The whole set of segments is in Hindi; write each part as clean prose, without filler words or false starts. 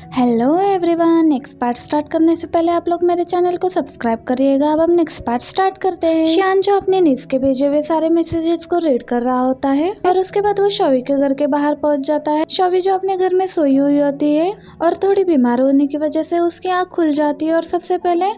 Hello everyone. Next part start करने से पहले आप लोग मेरे चैनल को सब्सक्राइब करिएगा। अब हम नेक्स्ट पार्ट स्टार्ट करते हैं। शियान जो अपने निज के भेजे हुए सारे मैसेजेस को रीड कर रहा होता है और उसके बाद वो शौवी के घर के बाहर पहुंच जाता है। शौवी जो अपने घर में सोई हुई होती है और थोड़ी बीमार होने की वजह से उसकी आँख खुल जाती है और सबसे पहले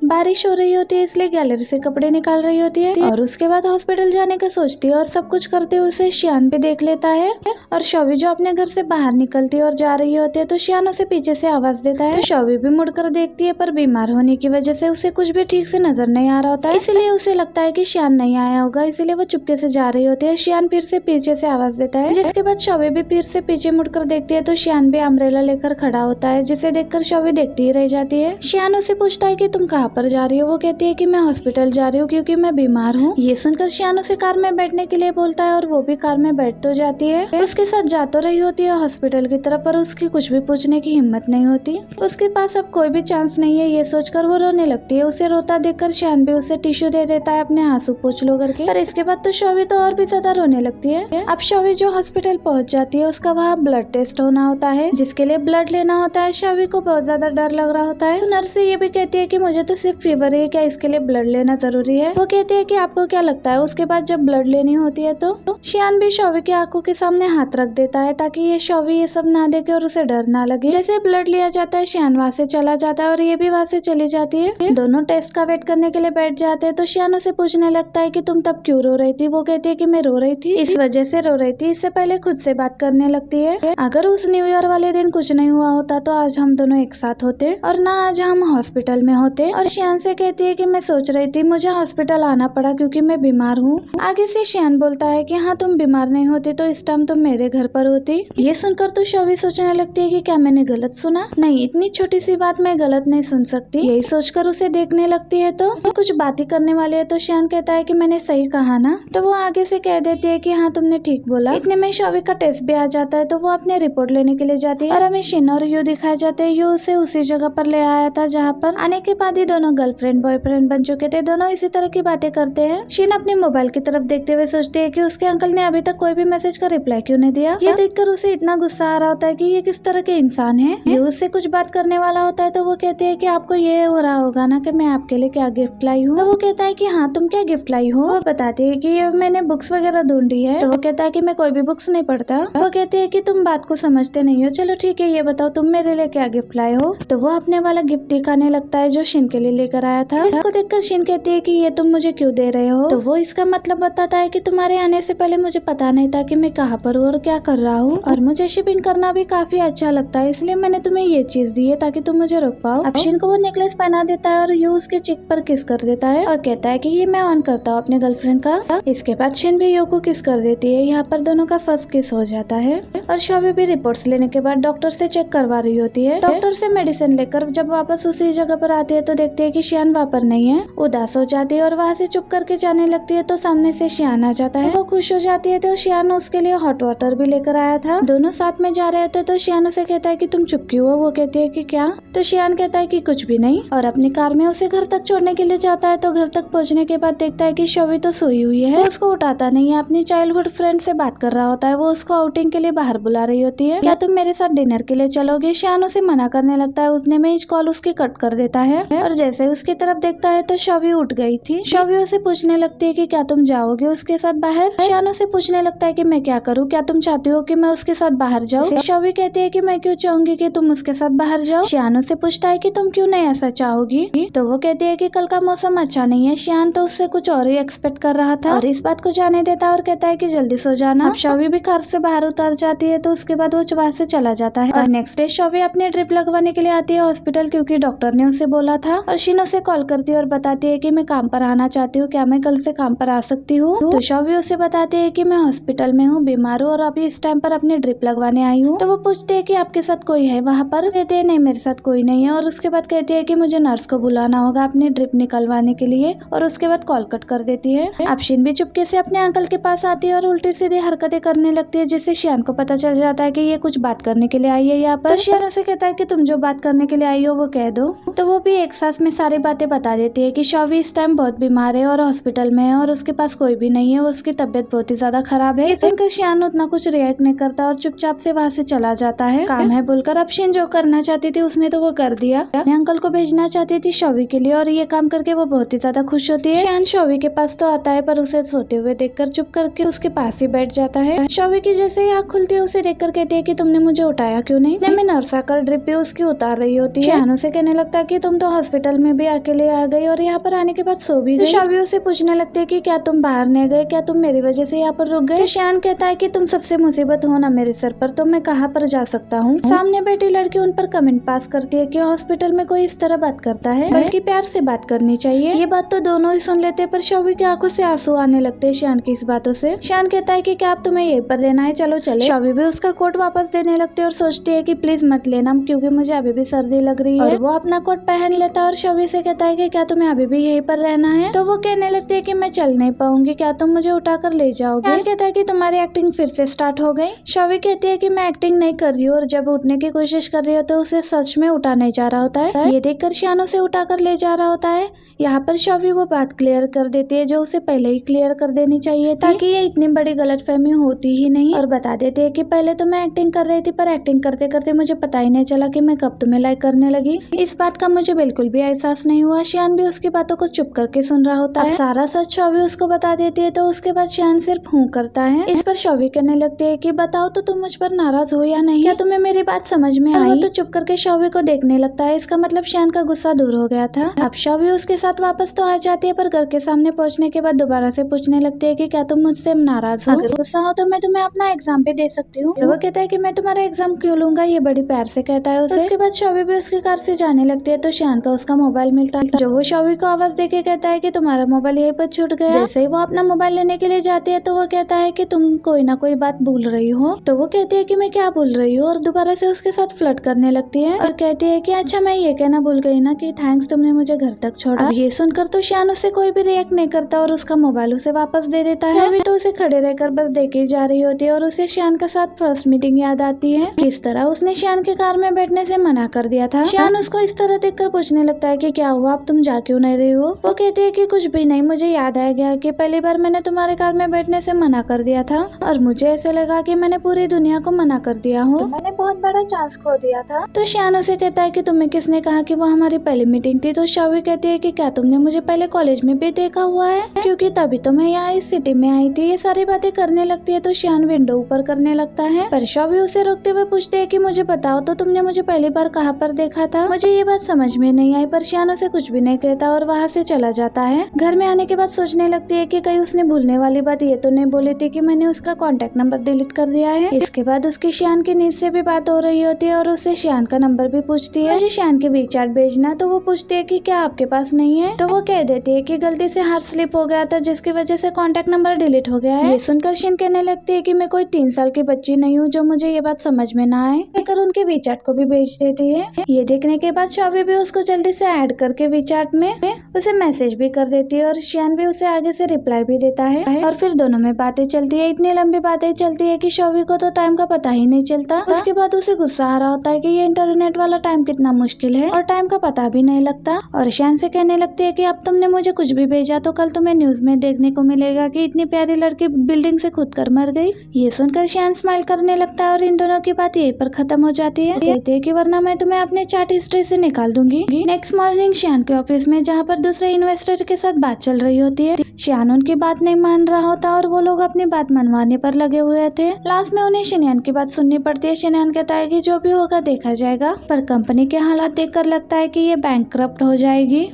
बारिश हो रही होती है इसलिए गैलरी से कपड़े निकाल रही होती है और उसके बाद हॉस्पिटल जाने का सोचती है और सब कुछ करते हुए उसे शियान भी देख लेता है। और शौवी जो अपने घर से बाहर निकलती है और जा रही होती है तो शियान उसे पीछे से आवाज देता है। तो शौवी भी मुड़कर देखती है पर बीमार होने की वजह से उसे कुछ भी ठीक से नजर नहीं आ रहा होता है, इसलिए उसे लगता है कि शियान नहीं आया होगा, इसलिए वो चुपके से जा रही होती है। शियान फिर से पीछे से आवाज देता है, जिसके बाद शौवी भी फिर से पीछे मुड़कर देखती है तो शियान भी अम्ब्रेला लेकर खड़ा होता है, जिसे देखकर शौवी देखती ही रह जाती है। शियान उसे पूछता है कि तुम कहाँ पर जा रही हो? वो कहती है कि मैं हॉस्पिटल जा रही हूँ क्योंकि मैं बीमार हूँ। ये सुनकर शियान उसे कार में बैठने के लिए बोलता है और वो भी कार में बैठ तो जाती है। उसके साथ जा तो रही होती है हॉस्पिटल की तरफ, पर उसकी कुछ भी पूछने की हिम्मत नहीं होती। उसके पास अब कोई भी चांस नहीं है, ये सोचकर वो रोने लगती है। उसे रोता देखकर शियान भी उसे टिश्यू दे देता है अपने आंसू पोंछ लो करके। पर इसके बाद तो शौवी तो और भी ज्यादा रोने लगती है। अब शौवी जो हॉस्पिटल पहुंच जाती है उसका वहाँ ब्लड टेस्ट होना होता है, जिसके लिए ब्लड लेना होता है। शौवी को बहुत ज्यादा डर लग रहा होता है। नर्स ये भी कहती है कि मुझे तो सिर्फ फीवर है, क्या इसके लिए ब्लड लेना जरूरी है? वो कहती है कि आपको क्या लगता है? उसके बाद जब ब्लड लेनी होती है तो शियान भी शौवी की आंखों के सामने हाथ रख देता है ताकि ये शौवी ये सब ना देखे और उसे डर ना लगे। जैसे ब्लड लिया जाता है शियान वहाँ से चला जाता है और ये भी वहाँ से चली जाती है। दोनों टेस्ट का वेट करने के लिए बैठ जाते हैं तो शियान उसे पूछने लगता है कि तुम तब क्यों रो रही थी? वो कहती है कि मैं रो रही थी इस वजह से रो रही थी। इससे पहले खुद से बात करने लगती है, अगर उस न्यू ईयर वाले दिन कुछ नहीं हुआ होता तो आज हम दोनों एक साथ होते और ना आज हम हॉस्पिटल में होते। और शियान से कहती है कि मैं सोच रही थी मुझे हॉस्पिटल आना पड़ा क्योंकि मैं बीमार हूँ। आगे से शियान बोलता है कि हाँ तुम बीमार नहीं होती तो इस टाइम तुम मेरे घर पर होती। ये सुनकर तो शौवी सोचने लगती है कि क्या मैंने गलत सुना? नहीं, इतनी छोटी सी बात मैं गलत नहीं सुन सकती। यही सोचकर उसे देखने लगती है तो कुछ बातें करने वाली है तो शियान कहता है कि मैंने सही कहा ना? तो वो आगे से कह देती है कि हाँ तुमने ठीक बोला। इतने में शौवी का टेस्ट भी आ जाता है तो वो अपने रिपोर्ट लेने के लिए जाती है और हमें शिन और यू दिखाए जाते हैं। यू उसे उसी जगह पर ले आया था जहाँ पर आने के बाद ही दोनों गर्लफ्रेंड बॉयफ्रेंड बन चुके थे। दोनों इसी तरह की बातें करते हैं। शिन अपने मोबाइल की तरफ देखते हुए सोचते है कि उसके अंकल ने अभी तक कोई भी मैसेज का रिप्लाई क्यों नहीं दिया। ये देखकर उसे इतना गुस्सा आ रहा होता है कि ये किस तरह के इंसान है। ये उससे कुछ बात करने वाला होता है तो वो कहती है कि आपको ये हो रहा होगा ना कि मैं आपके लिए क्या गिफ्ट लाई हूँ। तो वो कहता है कि हाँ तुम क्या गिफ्ट लाई हो? वो बताती है कि ये मैंने बुक्स वगैरह ढूंढी है। तो वो कहता है कि मैं कोई भी बुक्स नहीं पढ़ता। वो कहती है कि तुम बात को समझते नहीं हो। चलो ठीक है, ये बताओ तुम मेरे लिए क्या गिफ्ट लाए हो? तो वो अपने वाला गिफ्ट दिखाने लगता है जो शिन के लिए लेकर आया था। इसको देखकर शिन कहती है कि ये तुम मुझे क्यों दे रहे हो? तो वो इसका मतलब बताता है कि तुम्हारे आने से पहले मुझे पता नहीं था कि मैं कहाँ पर हूँ और क्या कर रहा हूँ, और मुझे शिपिंग करना भी काफी अच्छा लगता है, इसलिए मैंने तुम्हें ये चीज दी है ताकि तुम मुझे रोक पाओ। अब शिन को वो नेकलेस पहना देता है और यू उसके चिक पर किस कर देता है और कहता है कि ये मैं ऑन करता हूँ अपने गर्लफ्रेंड का। इसके बाद शिन भी यू को किस कर देती है। यहाँ पर दोनों का फर्स्ट किस हो जाता है और शौवी भी रिपोर्ट्स लेने के बाद डॉक्टर से चेक करवा रही होती है। डॉक्टर से मेडिसिन लेकर जब वापस उसी जगह पर आती है तो देखती है कि शियान वहाँ पर नहीं है। उदास हो जाती है और वहाँ से चुप करके जाने लगती है तो सामने से शियान आ जाता है। वो खुश हो जाती है तो शियान उसके लिए हॉट वाटर भी लेकर आया था। दोनों साथ में जा रहे थे तो शियान उसे कहता है कि तुम चुप क्यों हो? वो कहती है कि क्या? तो शियान कहता है कि कुछ भी नहीं और अपनी कार में उसे घर तक छोड़ने के लिए जाता है। तो घर तक पहुँचने के बाद देखता है कि शौवी तो सोई हुई है। उसको उठाता नहीं है, अपनी चाइल्डहुड फ्रेंड से बात कर रहा होता है। वो उसको आउटिंग के लिए बाहर बुला रही होती है, क्या तुम मेरे साथ डिनर के लिए चलोगे? शियान उसे मना करने लगता है। उसने में कॉल उसकी कट कर देता है और जैसे उसकी तरफ देखता है तो शौवी उठ गई थी। शौवी उसे पूछने लगती है कि क्या तुम जाओगे उसके साथ बाहर? शियान उसे पूछने लगता है कि मैं क्या करूं? क्या तुम चाहती हो कि मैं उसके साथ बाहर जाऊं? शौवी कहती है कि मैं क्यों चाहूंगी कि तुम उसके साथ बाहर जाओ। शियान उसे पूछता है कि तुम क्यों नहीं ऐसा चाहोगी? तो वो कहती है कि कल का मौसम अच्छा नहीं है। शियान तो उससे कुछ और ही एक्सपेक्ट कर रहा था और इस बात को जाने देता है और कहता है कि जल्दी सो जाना। अब शौवी भी कार से बाहर उतर जाती है तो उसके बाद वो वहाँ से चला जाता है। और नेक्स्ट डे शौवी अपनी ड्रिप लगवाने के लिए आती है हॉस्पिटल क्योंकि डॉक्टर ने उसे बोला था। और शिन उसे कॉल करती है और बताती है कि मैं काम पर आना चाहती हूँ, क्या मैं कल से काम पर आ सकती हूँ? तो शौवी उसे बताती है कि मैं हॉस्पिटल में हूँ, बीमार हूँ और अभी इस टाइम पर अपनी ड्रिप लगवाने आई हूँ। तो वो पूछती है कि आपके साथ कोई है वहाँ पर? कहते हैं नहीं मेरे साथ कोई नहीं है। और उसके बाद कहती है कि मुझे नर्स को बुलाना होगा अपनी ड्रिप निकलवाने के लिए और उसके बाद कॉल कट कर देती है। अब शिन भी चुपके से अपने अंकल के पास आती है और उल्टी सीधी हरकतें करने लगती है, जिससे शियान को पता चल जाता है कि ये कुछ बात करने के लिए आई है यहाँ पर। तो शियान उसे कहता है कि तुम जो बात करने के लिए आई हो वो कह दो। तो वो भी एक सांस में सारी बातें बता देती है कि शॉवी इस टाइम बहुत बीमार है और हॉस्पिटल में है और उसके पास कोई भी नहीं है, उसकी तबीयत बहुत ही ज्यादा खराब है। सुनकर शियान उतना कुछ रिएक्ट नहीं करता और चुपचाप से वहाँ से चला जाता है। काम है बोलकर अब शिन जो करना चाहती थी उसने तो वो कर दिया। अपने अंकल को भेजना चाहती थी शॉवी के लिए और ये काम करके वो बहुत ही ज्यादा खुश होती है। शियान शॉवी के पास तो आता है पर उसे सोते हुए देखकर चुप करके उसके पास ही बैठ जाता है। शॉवी की जैसे ही आँख खुलती है उसे देखकर कहती है कि तुमने मुझे उठाया क्यों नहीं। मैं नर्स आकर ड्रिप भी उसकी उतार रही होती है। शियान उसे कहने लगता है कि तुम तो हॉस्पिटल में भी अकेले आ गई और यहाँ पर आने के बाद सो भी गई। शॉवी उसे पूछने लगती है कि क्या तुम बाहर नहीं गए, क्या तुम मेरी वजह से यहाँ पर रुक गए। शियान कहता है कि तुम सबसे मुसीबत हो ना मेरे सर पर, तो मैं कहाँ पर जा सकता हूँ। सामने बैठी लड़की उन पर कमेंट पास करती है कि हॉस्पिटल में कोई इस तरह बात करता है, बल्कि प्यार से बात करनी चाहिए। ये बात तो दोनों ही सुन लेते पर शॉवी की आंखों से आंसू आने लगते हैं शियान की इस बातों से। शियान कहता है कि क्या आप तुम्हें यहीं पर रहना है, चलो चले। शॉवी भी उसका कोट वापस देने लगती है और सोचती है कि प्लीज मत लेना क्योंकि मुझे अभी भी सर्दी लग रही है। और वो अपना कोट पहन लेता है और शॉवी से कहता है कि क्या तुम्हें अभी भी यहीं पर रहना है। तो वो कहने लगती है कि मैं चल नहीं पाऊंगी, क्या तुम मुझे उठा कर ले जाओगे। शियान कहता है कि तुम्हारी एक्टिंग फिर से स्टार्ट हो गई। शॉवी कहती है कि मैं एक्टिंग नहीं कर रही हूँ और जब उठने की कोशिश कर रही हो तो उसे सच में उठा नहीं जा रहा होता है। ये देखकर शियान उसे उठा कर ले जा रहा होता है। यहाँ पर शॉवी वो बात क्लियर कर देती है जो उसे पहले ही क्लियर कर देनी चाहिए ताकि ये इतनी बड़ी गलतफहमी होती ही नहीं, और बता देती है कि पहले तो मैं एक्टिंग कर रही थी पर एक्टिंग करते करते मुझे पता ही नहीं चला कि मैं कब तुम्हें लाइक करने लगी। इस बात का मुझे बिल्कुल भी एहसास नहीं हुआ। शियान भी उसकी बातों को चुप करके सुन रहा होता है। सारा सच शॉवी उसको बता देती है तो उसके बाद शियान सिर्फ हूँ करता है। इस पर शॉवी कहने लगती है कि बताओ तो तुम मुझ पर नाराज हो या नहीं, क्या तुम्हें मेरी बात समझ में आई। वो तो चुप करके शॉवी को देखने लगता है। इसका मतलब शियान का गुस्सा दूर हो गया था। अब शॉवी उसके साथ वापस तो आ जाती है पर घर के सामने पहुंचने के बाद दोबारा से पूछने लगती है कि क्या तुम मुझसे नाराज हो। अगर गुस्सा हो तो मैं तुम्हें अपना एग्जाम भी दे सकती हूँ। वो कहता है कि मैं तुम्हारा एग्जाम क्यों लूंगा, ये बड़ी प्यार से कहता है उसे। उसके बाद शॉवी भी उसकी कार से जाने लगती है तो शियान का उसका मोबाइल मिलता है जो वो शॉवी को आवाज देके कहता है कि तुम्हारा मोबाइल यहीं पर छूट गया। जैसे ही वो अपना मोबाइल लेने के लिए जाती है तो वो कहता है कि तुम कोई ना कोई बात भूल रही हो। तो वो कहती है कि मैं क्या भूल रही हूँ और दोबारा से उसके साथ फ्लर्ट करने लगती है और कहती है कि अच्छा मैं ये कहना भूल गई ना कि थैंक्स तुमने मुझे घर तक छोड़ा। ये सुनकर तो शियान उससे कोई भी रिएक्ट नहीं करता और उसका मोबाइल उसे वापस दे देता है। अभी तो उसे खड़े रहकर बस देखे जा रही होती है और उसे शियान के साथ फर्स्ट मीटिंग याद आती है। किस तरह उसने शियान के कार में बैठने से मना कर दिया था। शियान उसको इस तरह देखकर पूछने लगता है कि क्या हुआ, अब तुम जा क्यों नहीं रही हो। वो कहती है कि कुछ भी नहीं, मुझे याद आ गया कि पहली बार मैंने तुम्हारे कार में बैठने से मना कर दिया था और मुझे ऐसे लगा कि मैंने पूरी दुनिया को मना कर दिया हूँ, तो मैंने बहुत बड़ा चांस खो दिया था। तो शियान उसे कहता है कि तुम्हें किसने कहा कि वो हमारी पहली मीटिंग थी। तो शॉवी कहती है कि क्या तुमने मुझे पहले कॉलेज में भी देखा हुआ है, क्योंकि तभी तो मैं यहाँ इस सिटी में आई थी। ये सारी बातें करने लगती है तो शियान विंडो ऊपर करने लगता है पर शॉवी उसे रोकते हुए पूछते है कि मुझे बताओ तो तुमने मुझे पहली बार कहाँ पर देखा था। मुझे ये बात समझ में नहीं आई पर शियान उसे कुछ भी नहीं कहता और वहाँ से चला जाता है। घर में आने के बाद सोचने लगती है कि कहीं उसने भूलने वाली बात ये तो नहीं बोली थी कि मैंने उसका कॉन्टेक्ट नंबर डिलीट कर दिया है। इसके बाद उसकी शियान की नींद से भी बात हो रही होती है और उससे शियान का नंबर भी पूछती है, मुझे शियान के वीचैट भेजना। तो वो पूछती है कि क्या आपके पास नहीं है। तो वो कह देती है कि गलती से हार्ट स्लिप हो गया था जिसकी वजह से कॉन्टेक्ट नंबर डिलीट हो गया है। ये सुनकर शिन कहने लगती है कि मैं कोई 3 साल की बच्ची नहीं हूँ जो मुझे ये बात समझ में ना आए, लेकर उनके वीचैट को भी भेज देती है। ये देखने के बाद शॉवी भी उसको जल्दी से ऐड करके वीचैट में उसे मैसेज भी कर देती है और शियान भी उसे आगे से रिप्लाई भी देता है और फिर दोनों में बातें चलती है। इतनी लंबी बातें चलती है कि शॉवी को तो टाइम का पता ही नहीं चलता। उसके बाद उसे गुस्सा आ रहा होता है कि ये इंटरनेट वाला टाइम कितना मुश्किल है और टाइम का पता भी नहीं लगता। और शियान से कहने लगती है कि अब तुमने मुझे कुछ भी भेजा तो कल तुम्हें न्यूज में देखने को मिलेगा कि इतनी प्यारी लड़की बिल्डिंग से खुद कर मर गई। ये सुनकर शियान स्माइल करने लगता है और इन दोनों की बात यहीं पर खत्म हो जाती है। कहते हैं कि वरना मैं तुम्हें अपने चैट हिस्ट्री से निकाल दूंगी। नेक्स्ट मॉर्निंग शियान के ऑफिस में जहाँ पर दूसरे इन्वेस्टर के साथ बात चल रही होती है। शियान उनकी बात नहीं मान रहा होता और वो लोग अपनी बात मनवाने पर लगे हुए थे। लास्ट में उन्हें शिनयान की बात सुननी पड़ती है। शिनयान कहता है कि जो भी होगा देखा जाएगा, पर कंपनी के हालात देखकर लगता है कि ये बैंकक्रप्ट हो जाएगी।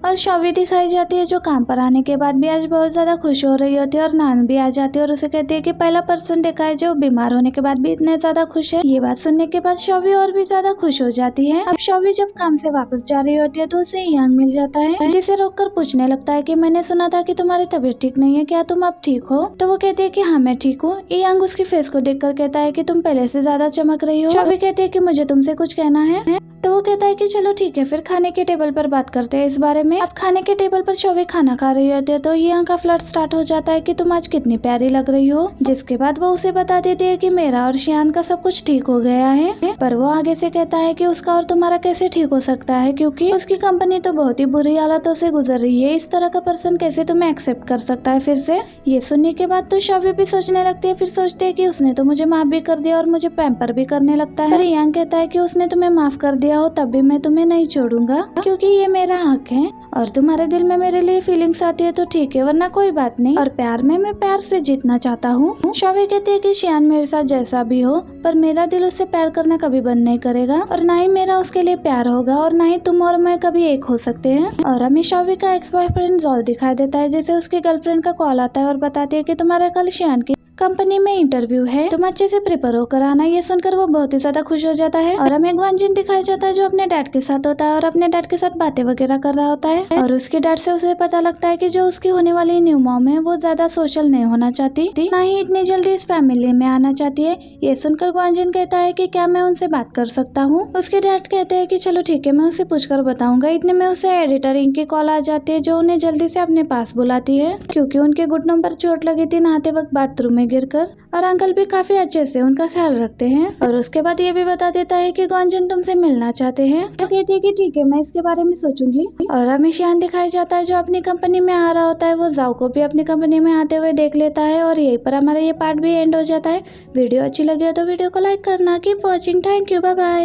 और शॉवी दिखाई जाती है जो काम पर आने के बाद भी आज बहुत ज्यादा खुश हो रही होती है और नान भी आ जाती है और उसे कहती है कि पहला पर्सन देखा है जो बीमार होने के बाद भी इतने ज्यादा खुश है। ये बात सुनने के बाद शॉवी और भी ज्यादा खुश हो जाती है। अब शॉवी जब काम से वापस जा रही होती है तो उसे यांग मिल जाता है जिसे रोककर पूछने लगता है कि मैंने सुना था कि तुम्हारी तबीयत ठीक नहीं है, क्या तुम अब ठीक हो। तो वो कहती है कि हाँ मैं ठीक हूँ। यांग उसकी फेस को देखकर कहता है कि तुम पहले से ज्यादा चमक रही हो। शॉवी कहती है कि मुझे तुमसे कुछ कहना है। तो वो कहता है कि चलो ठीक है, फिर खाने के टेबल पर बात करते हैं इस बारे में। अब खाने के टेबल पर शोवे खाना खा रही होती है तो यहाँ का फ्लर्ट स्टार्ट हो जाता है कि तुम आज कितनी प्यारी लग रही हो। जिसके बाद वो उसे बता देती है कि मेरा और शियान का सब कुछ ठीक हो गया है। पर वो आगे से कहता है कि उसका और तुम्हारा कैसे ठीक हो सकता है, क्योंकि उसकी कंपनी तो बहुत ही बुरी हालतों से गुजर रही है। इस तरह का पर्सन कैसे तुम्हें एक्सेप्ट कर सकता है फिर से। ये सुनने के बाद तो शोवे भी सोचने लगती है, फिर सोचते है कि उसने तो मुझे माफ भी कर दिया और मुझे पैम्पर भी करने लगता है। रियांग कहता है कि उसने तुम्हें माफ कर दिया हो तब भी मैं तुम्हें नहीं छोड़ूंगा, क्योंकि ये मेरा हक है और तुम्हारे दिल में मेरे लिए फीलिंग्स आती है तो ठीक है, वरना कोई बात नहीं। और प्यार में मैं प्यार से जीतना चाहता हूँ। शोवे कहती है कि शियान मेरे साथ जैसा भी हो, पर मेरा दिल उससे प्यार करना कभी बंद नहीं करेगा और ना ही मेरा उसके लिए प्यार होगा और ना ही तुम और मैं कभी एक हो सकते हैं। और हमें शोवे का एक्स बॉयफ्रेंड जॉल दिखाई देता है, जिसे उसकी गर्लफ्रेंड का कॉल आता है और बताती है कि तुम्हारा कल शियान की कंपनी में इंटरव्यू है, तुम अच्छे से प्रिपेयर होकर आना। ये सुनकर वो बहुत ही ज्यादा खुश हो जाता है। और हमें ग्वानजिन दिखाया जाता है जो अपने डैड के साथ होता है और अपने डैड के साथ बातें वगैरह कर रहा होता है। और उसके डैड से उसे पता लगता है कि जो उसकी होने वाली न्यू मॉम है वो ज्यादा सोशल नहीं होना चाहती, ना ही इतनी जल्दी इस फैमिली में आना चाहती है। ये सुनकर ग्वानजिन कहता है कि क्या मैं उनसे बात कर सकता हूँ। उसके डैड कहते हैं कि चलो ठीक है, मैं उसे पूछकर बताऊंगा। इतने में उसे एडिटर की कॉल आ जाती है जो उन्हें जल्दी से अपने पास बुलाती है, क्योंकि उनके घुटनों पर चोट लगी थी नहाते वक्त बाथरूम में गिरकर। और अंकल भी काफी अच्छे से उनका ख्याल रखते हैं। और उसके बाद ये भी बता देता है कि ग्वानजिन तुमसे मिलना चाहते हैं। तो कहती है कि ठीक है, मैं इसके बारे में सोचूंगी। और हमें शियान दिखाया जाता है जो अपनी कंपनी में आ रहा होता है। वो जाओ को भी अपनी कंपनी में आते हुए देख लेता है और यहीं पर हमारा ये पार्ट भी एंड हो जाता है। वीडियो अच्छी लगी हो तो वीडियो को लाइक करना। Keep watching. Thank you. Bye bye.